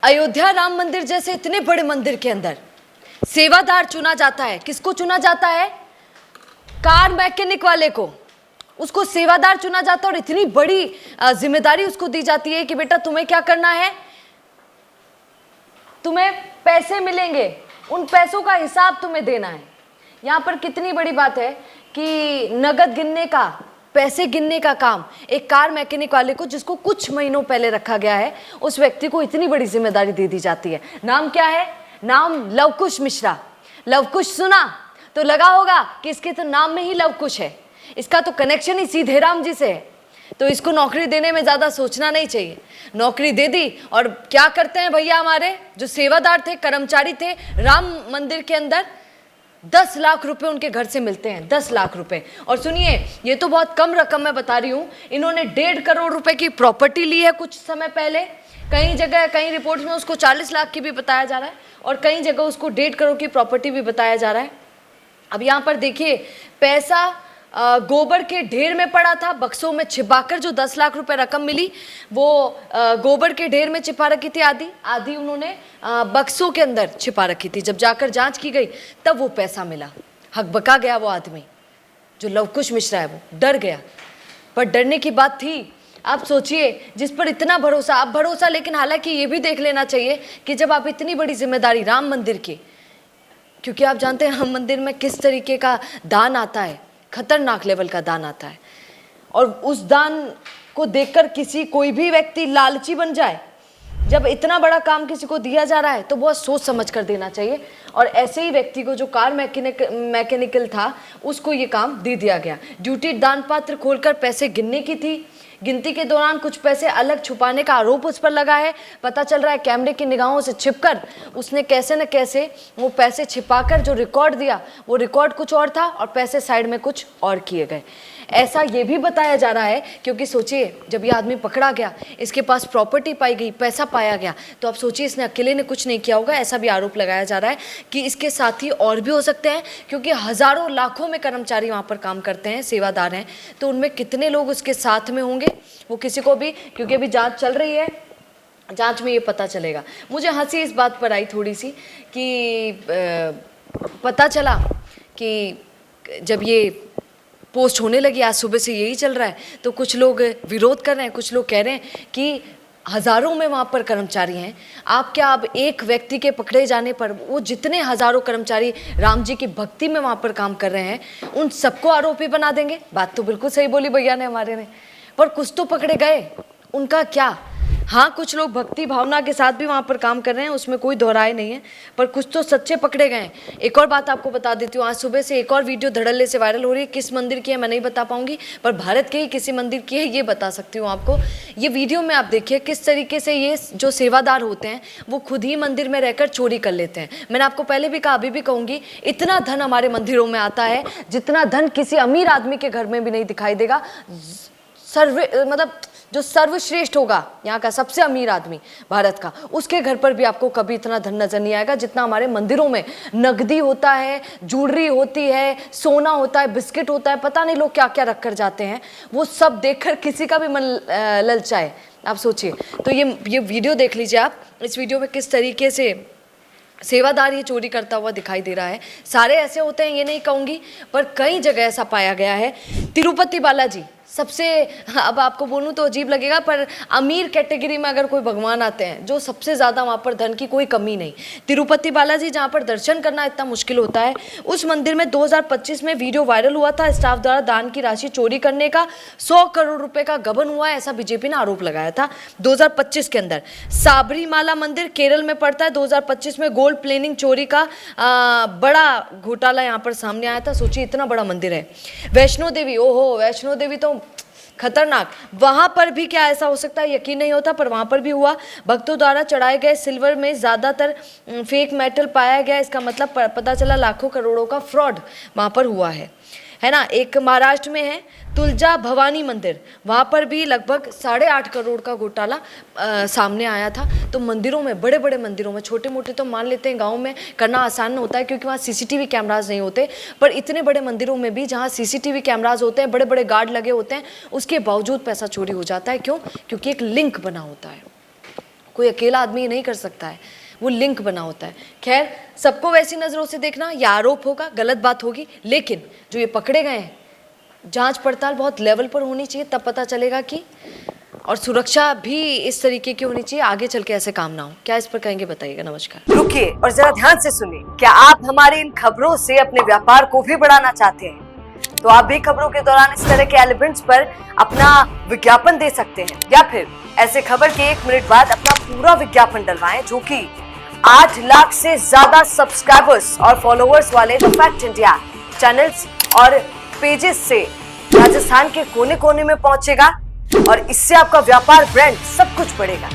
अयोध्या राम मंदिर जैसे इतने बड़े मंदिर के अंदर सेवादार चुना जाता है। किसको चुना जाता है? कार मैकेनिक वाले को, उसको सेवादार चुना जाता है। और इतनी बड़ी जिम्मेदारी उसको दी जाती है कि बेटा तुम्हें क्या करना है, तुम्हें पैसे मिलेंगे, उन पैसों का हिसाब तुम्हें देना है। यहां पर कितनी बड़ी बात है कि नगद गिनने का, पैसे गिनने का काम एक कार मैकेनिक वाले को, जिसको कुछ महीनों पहले रखा गया है, उस व्यक्ति को इतनी बड़ी जिम्मेदारी दे दी जाती है। नाम क्या है? नाम लवकुश मिश्रा। लवकुश सुना तो लगा होगा कि इसके तो नाम में ही लवकुश है, इसका तो कनेक्शन ही सीधे राम जी से है, तो इसको नौकरी देने में ज़्यादा सोचना नहीं चाहिए। नौकरी दे दी। और क्या करते हैं भैया हमारे जो सेवादार थे, कर्मचारी थे राम मंदिर के अंदर, 10 लाख रुपए उनके घर से मिलते हैं। 10 लाख रुपए। और सुनिए, ये तो बहुत कम रकम मैं बता रही हूँ, इन्होंने 1.5 करोड़ रुपए की प्रॉपर्टी ली है कुछ समय पहले। कई जगह, कई रिपोर्ट्स में उसको 40 लाख की भी बताया जा रहा है, और कई जगह उसको 1.5 करोड़ की प्रॉपर्टी भी बताया जा रहा है। अब यहाँ पर देखिए, पैसा गोबर के ढेर में पड़ा था, बक्सों में छिपाकर जो 10 लाख रुपए रकम मिली, वो गोबर के ढेर में छिपा रखी थी, आधी उन्होंने बक्सों के अंदर छिपा रखी थी। जब जाकर जांच की गई तब वो पैसा मिला। हकबका गया वो आदमी, जो लवकुश मिश्रा है, वो डर गया। पर डरने की बात थी। आप सोचिए, जिस पर इतना भरोसा, आप भरोसा, लेकिन हालांकि ये भी देख लेना चाहिए कि जब आप इतनी बड़ी जिम्मेदारी राम मंदिर की, क्योंकि आप जानते हैं राम मंदिर में किस तरीके का दान आता है, खतरनाक लेवल का दान आता है, और उस दान को देखकर कोई भी व्यक्ति लालची बन जाए। जब इतना बड़ा काम किसी को दिया जा रहा है तो बहुत सोच समझ कर देना चाहिए। और ऐसे ही व्यक्ति को, जो कार मैकेनिकल था, उसको ये काम दे दिया गया। ड्यूटी दान पात्र खोलकर पैसे गिनने की थी। गिनती के दौरान कुछ पैसे अलग छुपाने का आरोप उस पर लगा है। पता चल रहा है कैमरे की निगाहों से छिपकर उसने कैसे न कैसे वो पैसे छिपाकर जो रिकॉर्ड दिया, वो रिकॉर्ड कुछ और था और पैसे साइड में कुछ और किए गए। ऐसा ये भी बताया जा रहा है, क्योंकि सोचिए, जब ये आदमी पकड़ा गया, इसके पास प्रॉपर्टी पाई गई, पैसा पाया गया, तो आप सोचिए इसने अकेले ने कुछ नहीं किया होगा। ऐसा भी आरोप लगाया जा रहा है कि इसके साथी और भी हो सकते हैं, क्योंकि हज़ारों लाखों में कर्मचारी वहाँ पर काम करते हैं, सेवादार हैं, तो उनमें कितने लोग उसके साथ में होंगे वो किसी को भी, क्योंकि अभी जांच चल रही है, जांच में ये पता चलेगा। मुझे हंसी इस बात पर आई थोड़ी सी कि पता चला कि जब ये पोस्ट होने लगी, आज सुबह से यही चल रहा है, तो कुछ लोग विरोध कर रहे हैं, कुछ लोग कह रहे हैं कि हज़ारों में वहाँ पर कर्मचारी हैं, आप क्या अब एक व्यक्ति के पकड़े जाने पर वो जितने हज़ारों कर्मचारी राम जी की भक्ति में वहाँ पर काम कर रहे हैं, उन सबको आरोपी बना देंगे? बात तो बिल्कुल सही बोली भैया ने, हमारे ने। पर कुछ तो पकड़े गए, उनका क्या? हाँ, कुछ लोग भक्ति भावना के साथ भी वहाँ पर काम कर रहे हैं, उसमें कोई दोहराए नहीं है, पर कुछ तो सच्चे पकड़े गए। एक और बात आपको बता देती हूँ, आज सुबह से एक और वीडियो धड़ल्ले से वायरल हो रही है। किस मंदिर की है मैं नहीं बता पाऊंगी, पर भारत के ही किसी मंदिर की है, ये बता सकती हूँ आपको। ये वीडियो में आप देखिए किस तरीके से ये जो सेवादार होते हैं वो खुद ही मंदिर में रहकर चोरी कर लेते हैं। मैंने आपको पहले भी कहा, अभी भी कहूँगी, इतना धन हमारे मंदिरों में आता है जितना धन किसी अमीर आदमी के घर में भी नहीं दिखाई देगा। मतलब जो सर्वश्रेष्ठ होगा, यहाँ का सबसे अमीर आदमी भारत का, उसके घर पर भी आपको कभी इतना धन नजर नहीं आएगा जितना हमारे मंदिरों में नगदी होता है, ज्वेलरी होती है, सोना होता है, बिस्किट होता है, पता नहीं लोग क्या क्या रख कर जाते हैं। वो सब देखकर किसी का भी मन ललचाए, आप सोचिए। तो ये वीडियो देख लीजिए आप। इस वीडियो में किस तरीके से सेवादार ये चोरी करता हुआ दिखाई दे रहा है। सारे ऐसे होते हैं ये नहीं कहूँगी, पर कई जगह ऐसा पाया गया है। तिरुपति बालाजी सबसे, अब आपको बोलूँ तो अजीब लगेगा, पर अमीर कैटेगरी में अगर कोई भगवान आते हैं, जो सबसे ज़्यादा वहाँ पर धन की कोई कमी नहीं, तिरुपति बालाजी, जहाँ पर दर्शन करना इतना मुश्किल होता है, उस मंदिर में 2025 में वीडियो वायरल हुआ था। स्टाफ द्वारा दान की राशि चोरी करने का 100 करोड़ रुपए का गबन हुआ है, ऐसा बीजेपी ने आरोप लगाया था 2025 के अंदर। साबरीमाला मंदिर केरल में पड़ता है। 2025 में गोल्ड प्लेनिंग चोरी का बड़ा घोटाला यहाँ पर सामने आया था। सोचिए, इतना बड़ा मंदिर है। वैष्णो देवी, ओहो, वैष्णो देवी तो खतरनाक। वहां पर भी क्या ऐसा हो सकता है, यकीन नहीं होता, पर वहां पर भी हुआ। भक्तों द्वारा चढ़ाए गए सिल्वर में ज्यादातर फेक मेटल पाया गया। इसका मतलब पता चला लाखों करोड़ों का फ्रॉड वहां पर हुआ है ना। एक महाराष्ट्र में है तुलजा भवानी मंदिर, वहाँ पर भी लगभग 8.5 करोड़ का घोटाला सामने आया था। तो मंदिरों में, बड़े बड़े मंदिरों में, छोटे मोटे तो मान लेते हैं गांव में करना आसान होता है क्योंकि वहाँ सीसीटीवी कैमराज नहीं होते, पर इतने बड़े मंदिरों में भी जहाँ सीसीटीवी कैमराज होते हैं, बड़े बड़े गार्ड लगे होते हैं, उसके बावजूद पैसा चोरी हो जाता है। क्यों? क्योंकि एक लिंक बना होता है। कोई अकेला आदमी ये नहीं कर सकता है, वो लिंक बना होता है। खैर, सबको वैसी नज़रों से देखना यह आरोप होगा, गलत बात होगी, लेकिन जो ये पकड़े गए हैं, जांच पड़ताल बहुत लेवल पर होनी चाहिए, तब पता चलेगा कि, और सुरक्षा भी इस तरीके की होनी चाहिए, आगे चल के ऐसे काम ना हो। क्या इस पर कहेंगे बताइएगा। नमस्कार। रुकिए और जरा ध्यान से सुनिए। क्या आप हमारी इन खबरों से अपने व्यापार को भी बढ़ाना चाहते हैं? तो आप भी खबरों के दौरान इस तरह के एलिमेंट्स पर अपना विज्ञापन दे सकते हैं, या फिर ऐसे खबर के 1 मिनट बाद अपना पूरा विज्ञापन डलवाएं, जो कि 8 लाख से ज्यादा सब्सक्राइबर्स और फॉलोअर्स वाले द फैक्ट इंडिया चैनल्स और पेजेस से राजस्थान के कोने कोने में पहुंचेगा, और इससे आपका व्यापार, ब्रांड सब कुछ बढ़ेगा।